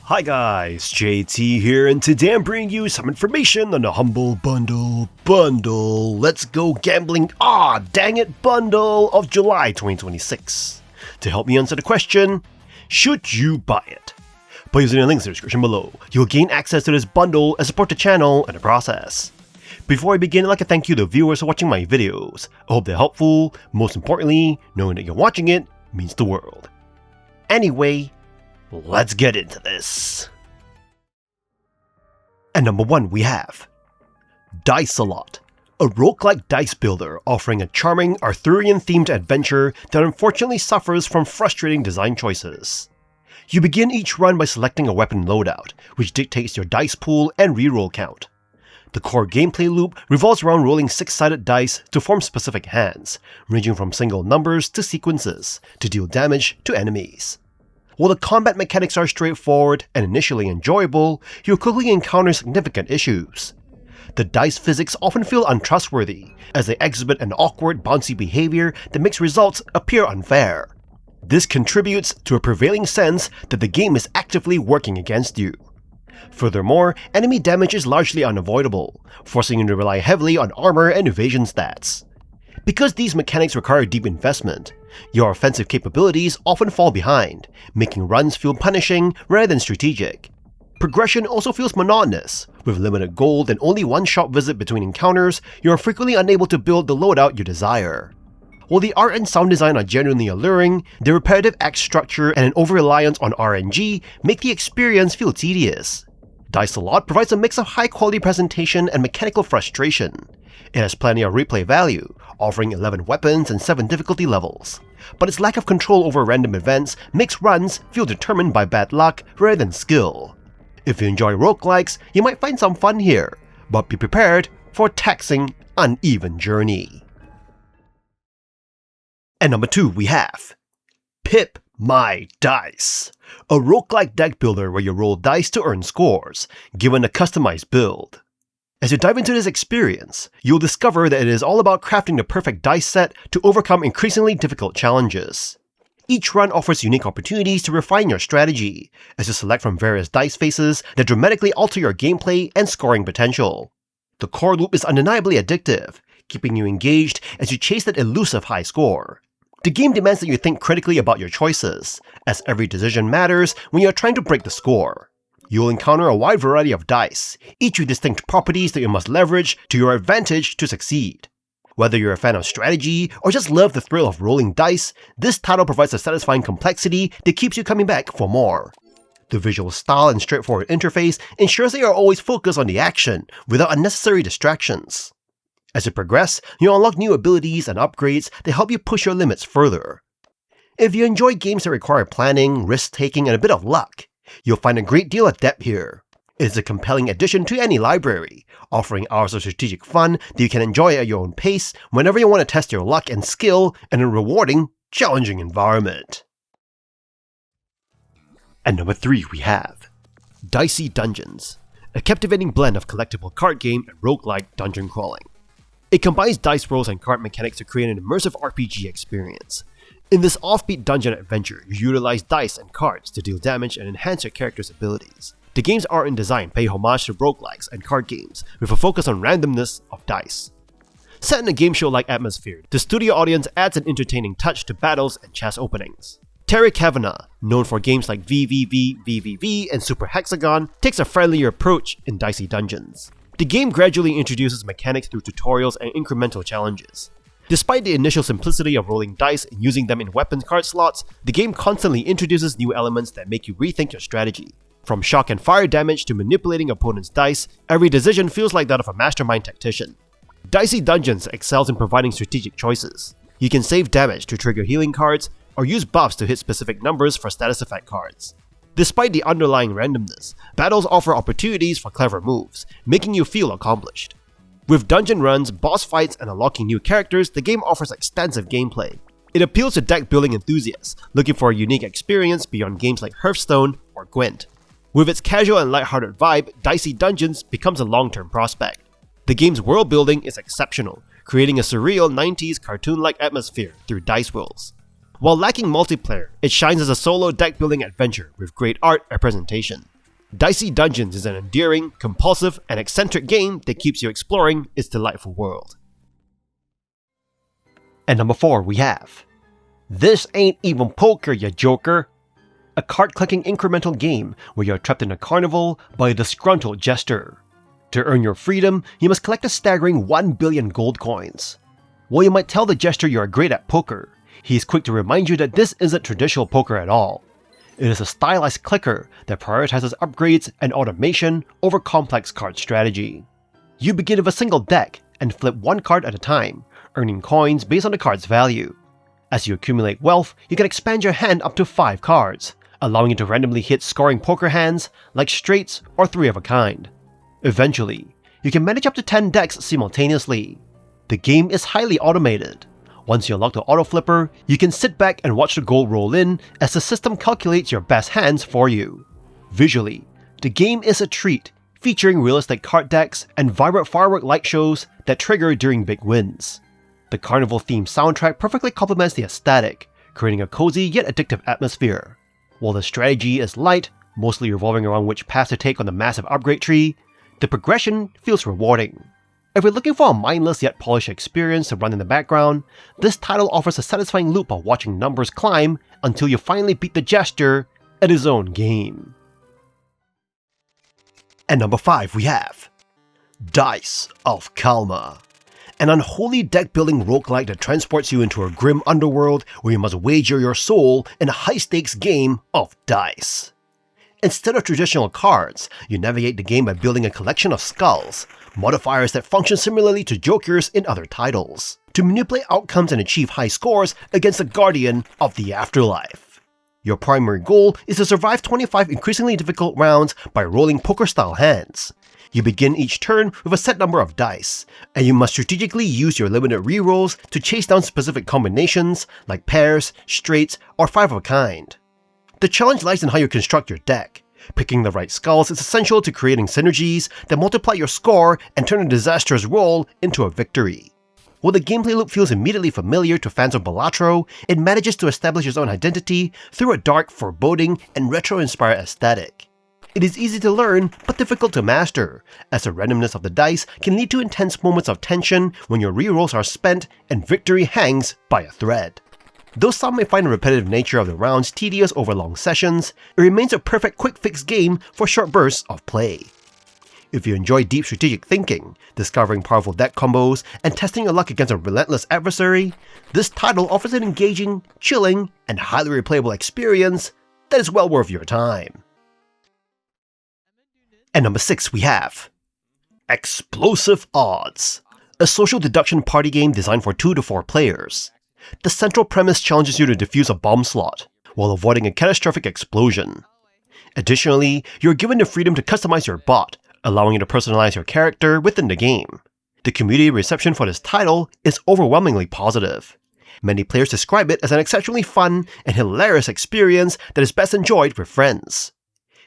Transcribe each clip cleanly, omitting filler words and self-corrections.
Hi guys, JT here, and today I'm bringing you some information on the Humble Bundle Let's Go Gambling dang it bundle of July 2026. To help me answer the question, should you buy it? By using the links in the description below, you'll gain access to this bundle and support the channel in the process. Before I begin, I'd like to thank you to the viewers for watching my videos. I hope they're helpful. Most importantly, knowing that you're watching it means the world. Anyway, let's get into this. At number 1 we have Dicealot, a roguelike dice builder offering a charming Arthurian-themed adventure that unfortunately suffers from frustrating design choices. You begin each run by selecting a weapon loadout, which dictates your dice pool and reroll count. The core gameplay loop revolves around rolling 6-sided dice to form specific hands, ranging from single numbers to sequences, to deal damage to enemies. While the combat mechanics are straightforward and initially enjoyable, you'll quickly encounter significant issues. The dice physics often feel untrustworthy, as they exhibit an awkward, bouncy behavior that makes results appear unfair. This contributes to a prevailing sense that the game is actively working against you. Furthermore, enemy damage is largely unavoidable, forcing you to rely heavily on armor and evasion stats. Because these mechanics require deep investment, your offensive capabilities often fall behind, making runs feel punishing rather than strategic. Progression also feels monotonous. With limited gold and only one shop visit between encounters, you are frequently unable to build the loadout you desire. While the art and sound design are genuinely alluring, the repetitive act structure and an over-reliance on RNG make the experience feel tedious. Dicealot provides a mix of high-quality presentation and mechanical frustration. It has plenty of replay value, offering 11 weapons and 7 difficulty levels, but its lack of control over random events makes runs feel determined by bad luck rather than skill. If you enjoy roguelikes, you might find some fun here, but be prepared for a taxing, uneven journey. At number 2 we have Pip My Dice, a roguelike deck builder where you roll dice to earn scores, given a customized build. As you dive into this experience, you'll discover that it is all about crafting the perfect dice set to overcome increasingly difficult challenges. Each run offers unique opportunities to refine your strategy, as you select from various dice faces that dramatically alter your gameplay and scoring potential. The core loop is undeniably addictive, keeping you engaged as you chase that elusive high score. The game demands that you think critically about your choices, as every decision matters when you are trying to break the score. You'll encounter a wide variety of dice, each with distinct properties that you must leverage to your advantage to succeed. Whether you're a fan of strategy or just love the thrill of rolling dice, this title provides a satisfying complexity that keeps you coming back for more. The visual style and straightforward interface ensures that you're always focused on the action without unnecessary distractions. As you progress, you unlock new abilities and upgrades that help you push your limits further. If you enjoy games that require planning, risk-taking, and a bit of luck, you'll find a great deal of depth here. It is a compelling addition to any library, offering hours of strategic fun that you can enjoy at your own pace whenever you want to test your luck and skill in a rewarding, challenging environment. At number 3 we have Dicey Dungeons, a captivating blend of collectible card game and roguelike dungeon crawling. It combines dice rolls and card mechanics to create an immersive RPG experience. In this offbeat dungeon adventure, you utilize dice and cards to deal damage and enhance your character's abilities. The game's art and design pay homage to roguelikes and card games, with a focus on randomness of dice. Set in a game show-like atmosphere, the studio audience adds an entertaining touch to battles and chest openings. Terry Kavanagh, known for games like VVV, and Super Hexagon, takes a friendlier approach in Dicey Dungeons. The game gradually introduces mechanics through tutorials and incremental challenges. Despite the initial simplicity of rolling dice and using them in weapons card slots, the game constantly introduces new elements that make you rethink your strategy. From shock and fire damage to manipulating opponents' dice, every decision feels like that of a mastermind tactician. Dicey Dungeons excels in providing strategic choices. You can save damage to trigger healing cards, or use buffs to hit specific numbers for status effect cards. Despite the underlying randomness, battles offer opportunities for clever moves, making you feel accomplished. With dungeon runs, boss fights, and unlocking new characters, the game offers extensive gameplay. It appeals to deck building enthusiasts looking for a unique experience beyond games like Hearthstone or Gwent. With its casual and lighthearted vibe, Dicey Dungeons becomes a long-term prospect. The game's world building is exceptional, creating a surreal 90s cartoon-like atmosphere through dice rolls. While lacking multiplayer, it shines as a solo deck-building adventure with great art and presentation. Dicey Dungeons is an endearing, compulsive, and eccentric game that keeps you exploring its delightful world. And number 4 we have This Ain't Even Poker, Ya Joker! A card-clicking incremental game where you're trapped in a carnival by a disgruntled jester. To earn your freedom, you must collect a staggering 1 billion gold coins. While you might tell the jester you are great at poker, he is quick to remind you that this isn't traditional poker at all. It is a stylized clicker that prioritizes upgrades and automation over complex card strategy. You begin with a single deck and flip one card at a time, earning coins based on the card's value. As you accumulate wealth, you can expand your hand up to 5 cards, allowing you to randomly hit scoring poker hands like straights or 3 of a kind. Eventually, you can manage up to 10 decks simultaneously. The game is highly automated. Once you unlock the auto flipper, you can sit back and watch the gold roll in as the system calculates your best hands for you. Visually, the game is a treat, featuring realistic card decks and vibrant firework light shows that trigger during big wins. The carnival-themed soundtrack perfectly complements the aesthetic, creating a cozy yet addictive atmosphere. While the strategy is light, mostly revolving around which path to take on the massive upgrade tree, the progression feels rewarding. If you're looking for a mindless yet polished experience to run in the background, this title offers a satisfying loop of watching numbers climb until you finally beat the jester at his own game. And number 5 we have Dice of Kalma, an unholy deck-building roguelike that transports you into a grim underworld where you must wager your soul in a high-stakes game of dice. Instead of traditional cards, you navigate the game by building a collection of skulls, modifiers that function similarly to jokers in other titles, to manipulate outcomes and achieve high scores against the guardian of the afterlife. Your primary goal is to survive 25 increasingly difficult rounds by rolling poker-style hands. You begin each turn with a set number of dice, and you must strategically use your limited rerolls to chase down specific combinations like pairs, straights, or 5 of a kind. The challenge lies in how you construct your deck. Picking the right skulls is essential to creating synergies that multiply your score and turn a disastrous roll into a victory. While the gameplay loop feels immediately familiar to fans of Balatro, it manages to establish its own identity through a dark, foreboding, and retro-inspired aesthetic. It is easy to learn, but difficult to master, as the randomness of the dice can lead to intense moments of tension when your rerolls are spent and victory hangs by a thread. Though some may find the repetitive nature of the rounds tedious over long sessions, it remains a perfect quick-fix game for short bursts of play. If you enjoy deep strategic thinking, discovering powerful deck combos, and testing your luck against a relentless adversary, this title offers an engaging, chilling, and highly replayable experience that is well worth your time. And number 6 we have Explosive Odds, a social deduction party game designed for 2 to 4 players. The central premise challenges you to defuse a bomb slot, while avoiding a catastrophic explosion. Additionally, you're given the freedom to customize your bot, allowing you to personalize your character within the game. The community reception for this title is overwhelmingly positive. Many players describe it as an exceptionally fun and hilarious experience that is best enjoyed with friends.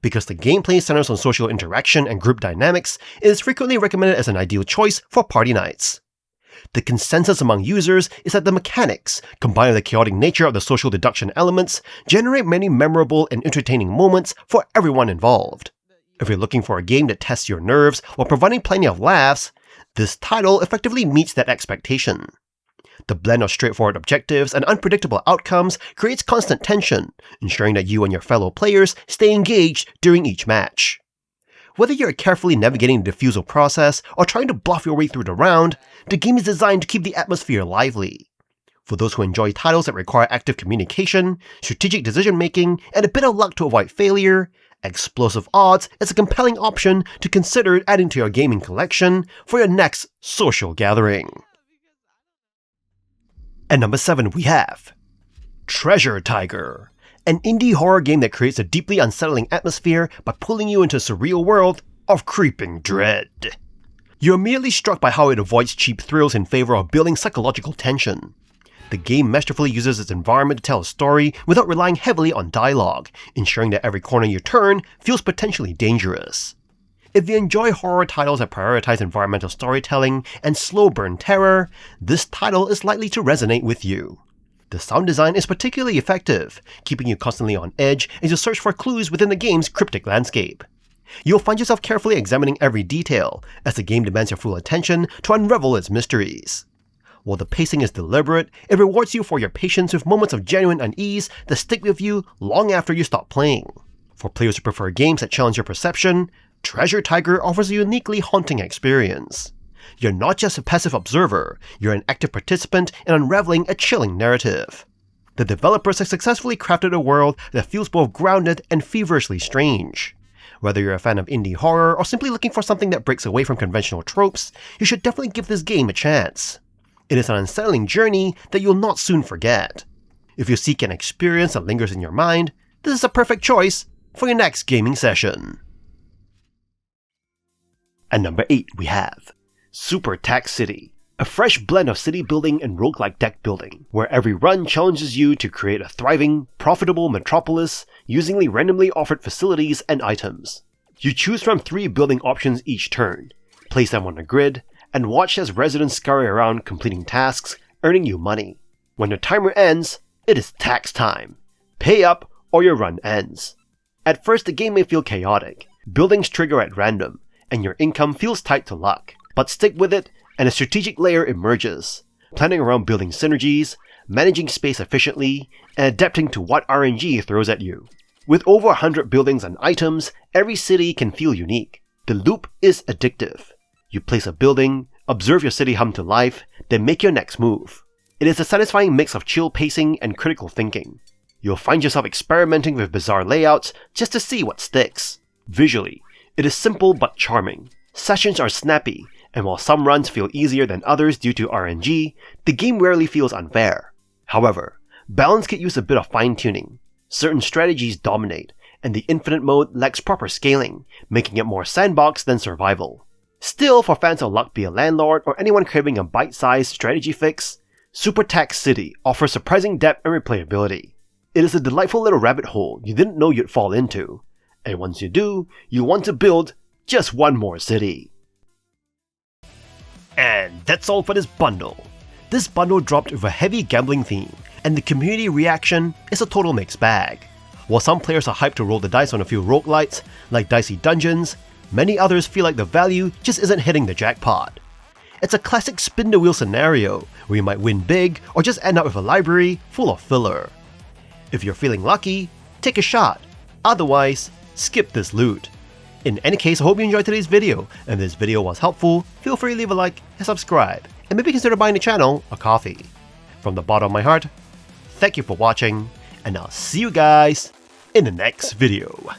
Because the gameplay centers on social interaction and group dynamics, it is frequently recommended as an ideal choice for party nights. The consensus among users is that the mechanics, combined with the chaotic nature of the social deduction elements, generate many memorable and entertaining moments for everyone involved. If you're looking for a game that tests your nerves while providing plenty of laughs, this title effectively meets that expectation. The blend of straightforward objectives and unpredictable outcomes creates constant tension, ensuring that you and your fellow players stay engaged during each match. Whether you're carefully navigating the defusal process or trying to bluff your way through the round, the game is designed to keep the atmosphere lively. For those who enjoy titles that require active communication, strategic decision-making, and a bit of luck to avoid failure, Explosive Odds is a compelling option to consider adding to your gaming collection for your next social gathering. And number 7 we have Treasure Tiger, an indie horror game that creates a deeply unsettling atmosphere by pulling you into a surreal world of creeping dread. You're immediately struck by how it avoids cheap thrills in favor of building psychological tension. The game masterfully uses its environment to tell a story without relying heavily on dialogue, ensuring that every corner you turn feels potentially dangerous. If you enjoy horror titles that prioritize environmental storytelling and slow burn terror, this title is likely to resonate with you. The sound design is particularly effective, keeping you constantly on edge as you search for clues within the game's cryptic landscape. You'll find yourself carefully examining every detail, as the game demands your full attention to unravel its mysteries. While the pacing is deliberate, it rewards you for your patience with moments of genuine unease that stick with you long after you stop playing. For players who prefer games that challenge your perception, Treasure Tiger offers a uniquely haunting experience. You're not just a passive observer, you're an active participant in unraveling a chilling narrative. The developers have successfully crafted a world that feels both grounded and feverishly strange. Whether you're a fan of indie horror or simply looking for something that breaks away from conventional tropes, you should definitely give this game a chance. It is an unsettling journey that you'll not soon forget. If you seek an experience that lingers in your mind, this is a perfect choice for your next gaming session. At number 8 we have SuperTaxCity, a fresh blend of city building and roguelike deck building, where every run challenges you to create a thriving, profitable metropolis using the randomly offered facilities and items. You choose from 3 building options each turn, place them on a grid, and watch as residents scurry around completing tasks, earning you money. When the timer ends, it is tax time. Pay up or your run ends. At first the game may feel chaotic, buildings trigger at random, and your income feels tied to luck. But stick with it, and a strategic layer emerges, planning around building synergies, managing space efficiently, and adapting to what RNG throws at you. With over 100 buildings and items, every city can feel unique. The loop is addictive. You place a building, observe your city hum to life, then make your next move. It is a satisfying mix of chill pacing and critical thinking. You'll find yourself experimenting with bizarre layouts just to see what sticks. Visually, it is simple but charming. Sessions are snappy, and while some runs feel easier than others due to RNG, the game rarely feels unfair. However, balance could use a bit of fine-tuning. Certain strategies dominate, and the infinite mode lacks proper scaling, making it more sandbox than survival. Still, for fans of Luck Be a Landlord or anyone craving a bite-sized strategy fix, SuperTaxCity offers surprising depth and replayability. It is a delightful little rabbit hole you didn't know you'd fall into, and once you do, you'll want to build just one more city. And that's all for this bundle. This bundle dropped with a heavy gambling theme, and the community reaction is a total mixed bag. While some players are hyped to roll the dice on a few roguelites, like Dicey Dungeons, many others feel like the value just isn't hitting the jackpot. It's a classic spin the wheel scenario, where you might win big or just end up with a library full of filler. If you're feeling lucky, take a shot. Otherwise, skip this loot. In any case, I hope you enjoyed today's video, and if this video was helpful, feel free to leave a like and subscribe, and maybe consider buying the channel a coffee. From the bottom of my heart, thank you for watching, and I'll see you guys in the next video.